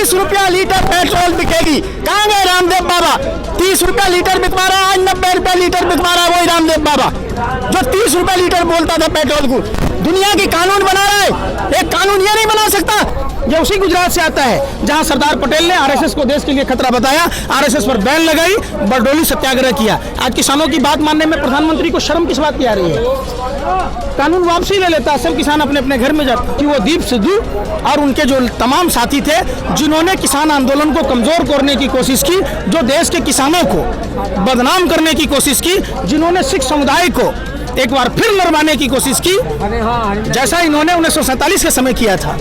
30 रुपया litre petrol बिकेगी। कहाँ गए रामदेव बाबा? 30 रुपया लीटर बिकवा रहा है, आज 90 रुपया लीटर बिकवा रहा है वही रामदेव बाबा जो 30 रुपया लीटर बोलता था पेट्रोल को। दुनिया की कानून बना रहा है, एक कानून ये नहीं बना सकता। ये उसी गुजरात से आता है जहां सरदार पटेल ने आरएसएस को देश के लिए खतरा बताया, आरएसएस पर बैन लगाई, बरडोली सत्याग्रह किया। आज किसानों की बात मानने में प्रधानमंत्री को शर्म किस बात की आ रही है? कानून वापसी ले लेता, सब किसान अपने अपने घर में जाते। कि वो दीप सिद्धू और उनके जो तमाम साथी थे जिन्होंने किसान आंदोलन को कमजोर करने की कोशिश की, जो देश के किसानों को बदनाम करने की कोशिश की, जिन्होंने सिख समुदाय को एक बार फिर लड़वाने की कोशिश की, जैसा इन्होंने 1947 के समय किया था।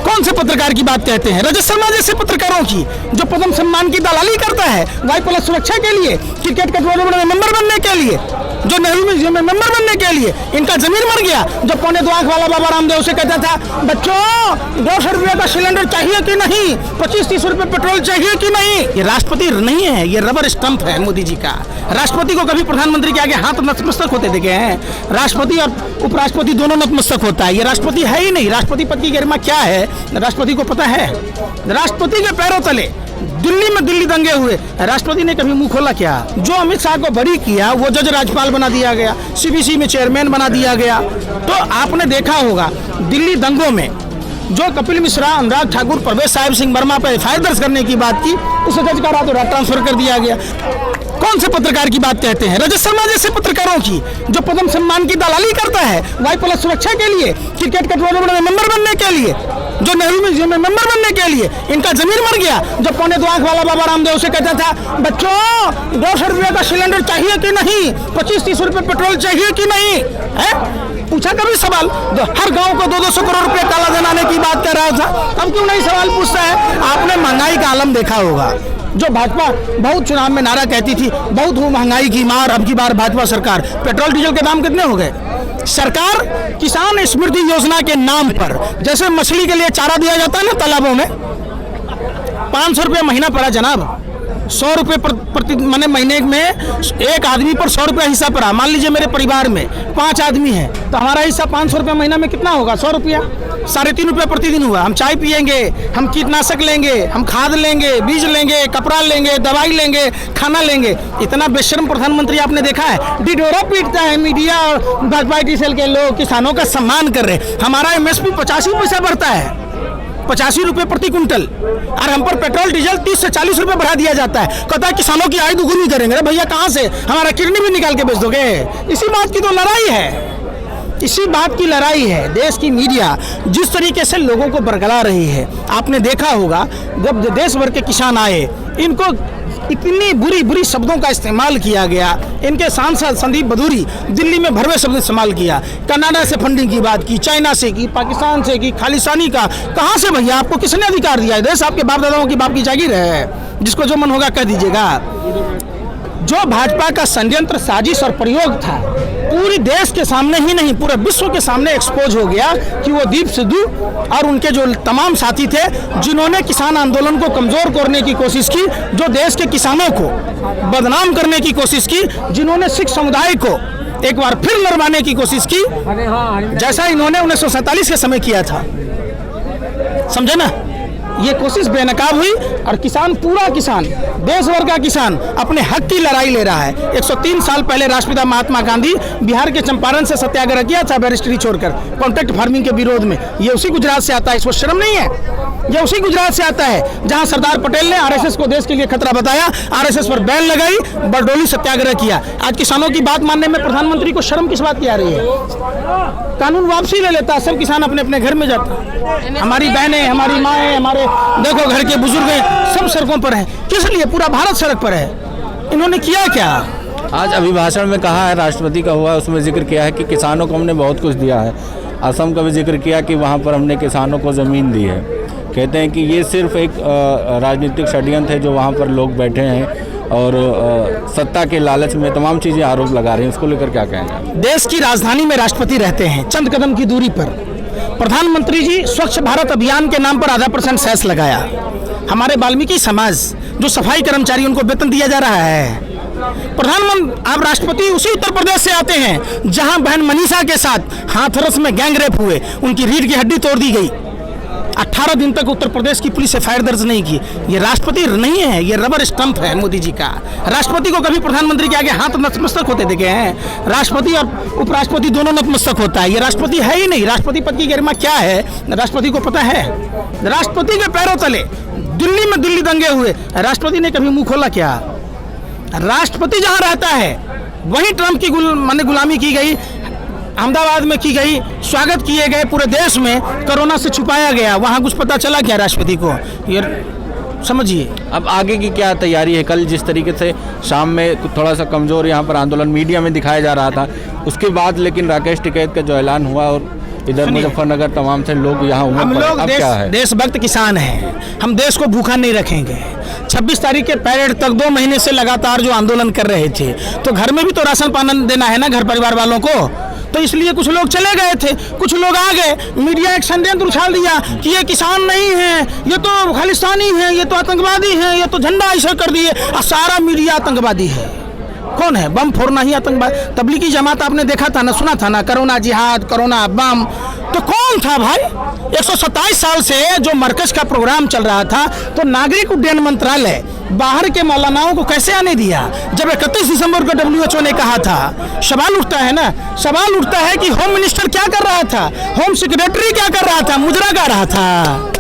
कौन से पत्रकार की बात कहते हैं? रजत शर्मा जैसे पत्रकारों की, जो पद्म सम्मान की दलाली करता है वाई+ सुरक्षा के लिए, क्रिकेट के टूर्नामेंट में मेंबर बनने के लिए, जो नेहरू म्यूजियम में मेंबर बनने के लिए। इनका जमीन मर गया जब 2.25 आंख वाला बाबा रामदेव से कहता था, बच्चों 200 रुपये का सिलेंडर चाहिए कि नहीं, 25-30 रुपये पेट्रोल चाहिए कि नहीं। ये राष्ट्रपति नहीं है, ये रबर स्टंप है मोदी जी का। राष्ट्रपति को कभी प्रधानमंत्री के आगे हाथ नतमस्तक होते देखे हैं? राष्ट्रपति और उपराष्ट्रपति दोनों नतमस्तक होता है, ये राष्ट्रपति है ही नहीं। राष्ट्रपति पद की गरिमा क्या है राष्ट्रपति को पता है? राष्ट्रपति के पैरों तले दिल्ली में दिल्ली दंगे हुए, राष्ट्रपति ने कभी मुंह खोला क्या? जो अमित शाह को बरी किया वो जज राज्यपाल बना दिया गया, सीबीसी में चेयरमैन बना दिया गया। तो आपने देखा होगा दिल्ली दंगों में जो कपिल मिश्रा, अनुराग ठाकुर, प्रवेश साहिब सिंह वर्मा पर एफआईआर दर्ज करने की बात की, उसे जज का रातों रात ट्रांसफर कर दिया गया। कौन से पत्रकार की बात कहते हैं? रजत शर्मा जैसे पत्रकारों की, जो पद्म सम्मान की दलाली करता है वाई+ सुरक्षा के लिए, क्रिकेट के टूर्नामेंट में मेंबर बनने के लिए, जो नेहरू म्यूजियम में मेंबर बनने के लिए। इनका जमीन मर गया जब 2.25 आंख वाला बाबा रामदेव से कहता था, बच्चों 200 रुपये का सिलेंडर चाहिए कि नहीं, 25-30 रुपये पेट्रोल चाहिए कि नहीं है? पूछा कभी सवाल? हर गांव को 200 करोड़ रुपए काला धन आने की बात कर रहा था, अब क्यों नहीं सवाल पूछता है? आपने महंगाई का आलम देखा होगा। जो भाजपा बहुत चुनाव में नारा कहती थी, बहुत हो महंगाई की मार, अब की बार भाजपा सरकार। पेट्रोल डीजल के दाम कितने हो गए? सरकार किसान स्मृति योजना के नाम पर, जैसे मछली के लिए चारा दिया जाता है ना तालाबों में, 500 रुपये महीना पड़ा जनाब। 100 रुपये प्रति महीने में एक आदमी पर 100 रुपया हिस्सा पड़ा। मान लीजिए मेरे परिवार में 5 आदमी हैं, तो हमारा हिस्सा 500 रुपये महीना में कितना होगा? 100 रुपया, 3.5 रुपये प्रतिदिन हुआ। हम चाय पियेंगे, हम कीटनाशक लेंगे, हम खाद लेंगे, बीज लेंगे, कपड़ा लेंगे, दवाई लेंगे, खाना लेंगे। इतना बेशर्म प्रधानमंत्री आपने देखा है? डिडोरा पीटता है मीडिया और भाजपा सेल के लोग किसानों का सम्मान कर रहे। हमारा एमएसपी 85 पैसा बढ़ता है, 85 रुपये प्रति क्विंटल, और हम पर पेट्रोल डीजल 30 से 40 रुपये बढ़ा दिया जाता है। कहता है किसानों की आय दुगुनी करेंगे। अरे भैया कहाँ से? हमारा किडनी भी निकाल के बेच दोगे? इसी बात की तो लड़ाई है, इसी बात की लड़ाई है। देश की मीडिया जिस तरीके से लोगों को बरगला रही है, आपने देखा होगा जब देश भर के किसान आए, इनको इतनी बुरी बुरी शब्दों का इस्तेमाल किया गया। इनके सांसद संदीप बदूरी दिल्ली में भरवे शब्द इस्तेमाल किया, कनाडा से फंडिंग की बात की, चाइना से की, पाकिस्तान से की, खालिस्तानी का। कहाँ से भैया? आपको किसने अधिकार दिया है? देश आपके बाप दादाओं की बाप की जागीर है, जिसको जो मन होगा कह दीजिएगा। जो भाजपा का षड्यंत्र, साजिश और प्रयोग था, पूरी देश के सामने ही नहीं पूरे विश्व के सामने एक्सपोज हो गया कि वो दीप सिद्धू और उनके जो तमाम साथी थे जिन्होंने किसान आंदोलन को कमजोर करने की कोशिश की, जो देश के किसानों को बदनाम करने की कोशिश की, जिन्होंने सिख समुदाय को एक बार फिर लड़वाने की कोशिश की, जैसा इन्होंने 1947 के समय किया था। समझे ना? ये कोशिश बेनकाब हुई और किसान, पूरा किसान, देश भर का किसान अपने हक की लड़ाई ले रहा है। 103 साल पहले राष्ट्रपिता महात्मा गांधी बिहार के चंपारण से सत्याग्रह किया था बैरिस्ट्री छोड़कर, कॉन्ट्रैक्ट फार्मिंग के विरोध में। ये उसी गुजरात से आता है, इसको शर्म नहीं है? ये उसी गुजरात से आता है जहां सरदार पटेल ने आरएसएस को देश के लिए खतरा बताया, आरएसएस पर बैन लगाई, बरडोली सत्याग्रह किया। आज किसानों की बात मानने में प्रधानमंत्री को शर्म किस बात की आ रही है? कानून वापसी ले लेता, सब किसान अपने अपने घर में जाते। हमारी बहनें, हमारी माएँ, हमारे देखो घर के बुजुर्ग हैं, सब सड़कों पर हैं। किस लिए? पूरा भारत सड़क पर है। इन्होंने किया क्या? आज अभिभाषण में कहा है, राष्ट्रपति का हुआ, उसमें जिक्र किया है कि किसानों को हमने बहुत कुछ दिया है। असम का भी जिक्र किया कि वहाँ पर हमने किसानों को ज़मीन दी है। कहते हैं कि ये सिर्फ एक राजनीतिक षड्यंत्र है जो वहाँ पर लोग बैठे हैं और सत्ता के लालच में तमाम चीज़ें आरोप लगा रहे हैं। उसको लेकर क्या कहेंगे? देश की राजधानी में राष्ट्रपति रहते हैं, चंद कदम की दूरी पर। प्रधानमंत्री जी स्वच्छ भारत अभियान के नाम पर आधा % सेस लगाया। हमारे वाल्मीकि समाज जो सफाई कर्मचारी, उनको वेतन दिया जा रहा है। प्रधानमंत्री, आप राष्ट्रपति उसी उत्तर प्रदेश से आते हैं जहां बहन मनीषा के साथ हाथरस में गैंग रेप हुए, उनकी रीढ़ की हड्डी तोड़ दी गई। 18 दिन तक उत्तर प्रदेश की पुलिस एफआईआर दर्ज नहीं की। ये राष्ट्रपति नहीं है, ये रबर स्टंप है मोदी जी का। राष्ट्रपति को कभी प्रधानमंत्री के आगे हाथ नतमस्तक होते देखे हैं? राष्ट्रपति और उपराष्ट्रपति दोनों नतमस्तक होता है, ये राष्ट्रपति है ही नहीं। राष्ट्रपति पद की गरिमा क्या है राष्ट्रपति को पता है? राष्ट्रपति के पैरों तले दिल्ली में दिल्ली दंगे हुए, राष्ट्रपति ने कभी मुंह खोला क्या? राष्ट्रपति जहां रहता है वहीं ट्रंप की गुलामी की गई, अहमदाबाद में की गई, स्वागत किए गए पूरे देश में, कोरोना से छुपाया गया। वहाँ कुछ पता चला क्या राष्ट्रपति को? ये समझिए। अब आगे की क्या तैयारी है? कल जिस तरीके से शाम में थोड़ा सा कमज़ोर यहाँ पर आंदोलन मीडिया में दिखाया जा रहा था, उसके बाद लेकिन राकेश टिकैत का जो ऐलान हुआ और इधर मुजफ्फरनगर तमाम से लोग यहाँ हुए। हम लोग है? देशभक्त किसान हैं, हम देश को भूखा नहीं रखेंगे। 26 तारीख के परेड तक 2 महीने से लगातार जो आंदोलन कर रहे थे, तो घर में भी तो राशन पानी देना है ना घर परिवार वालों को, तो इसलिए कुछ लोग चले गए थे, कुछ लोग आ गए। मीडिया एक संदेश उछाल दिया कि ये किसान नहीं है, ये तो खालिस्तानी है, ये तो आतंकवादी है, ये तो झंडा ऐसे कर दिए, और सारा मीडिया आतंकवादी है। कौन है? बम फोड़ना ही आतंकवाद। तबलीगी जमात आपने देखा था ना, सुना था ना, कोरोना जिहाद, कोरोना बम, तो कौन था भाई? 127 साल से जो मरकज का प्रोग्राम चल रहा था, तो नागरिक उड्डयन मंत्रालय बाहर के मौलानाओं को कैसे आने दिया? जब 31 दिसंबर को WHO ने कहा था, सवाल उठता है ना, सवाल उठता है कि होम मिनिस्टर क्या कर रहा था, होम सेक्रेटरी क्या कर रहा था, मुजरा गा रहा था।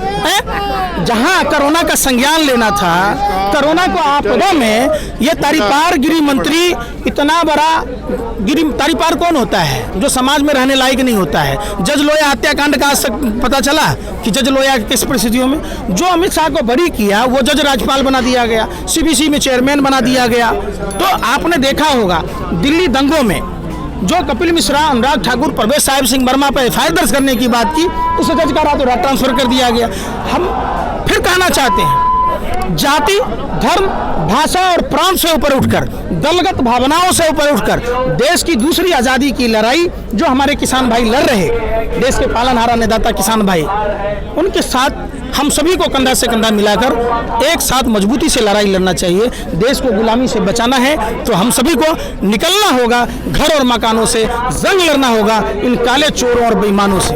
जहां कोरोना का संज्ञान लेना था, कोरोना को आपदा में, ये तारीपार गिरी मंत्री, इतना बड़ा तारीपार कौन होता है? जो समाज में रहने लायक नहीं होता है। जज लोया हत्याकांड का पता चला कि जज लोया किस परिस्थितियों में, जो अमित शाह को बरी किया वो जज राज्यपाल बना दिया गया, CBC में चेयरमैन बना दिया गया। तो आपने देखा होगा दिल्ली दंगों में जो कपिल मिश्रा, अनुराग ठाकुर, परवेश साहिब सिंह वर्मा पर एफआईआर दर्ज करने की बात की, उसे जज का रातों रात ट्रांसफर कर दिया गया। हम फिर कहना चाहते हैं, जाति, धर्म, भाषा और प्रांत से ऊपर उठकर, दलगत भावनाओं से ऊपर उठकर देश की दूसरी आज़ादी की लड़ाई जो हमारे किसान भाई लड़ रहे, देश के पालनहारा अन्नदाता किसान भाई, उनके साथ हम सभी को कंधा से कंधा मिलाकर एक साथ मजबूती से लड़ाई लड़ना चाहिए। देश को गुलामी से बचाना है तो हम सभी को निकलना होगा घर और मकानों से, जंग लड़ना होगा इन काले चोरों और बेईमानों से।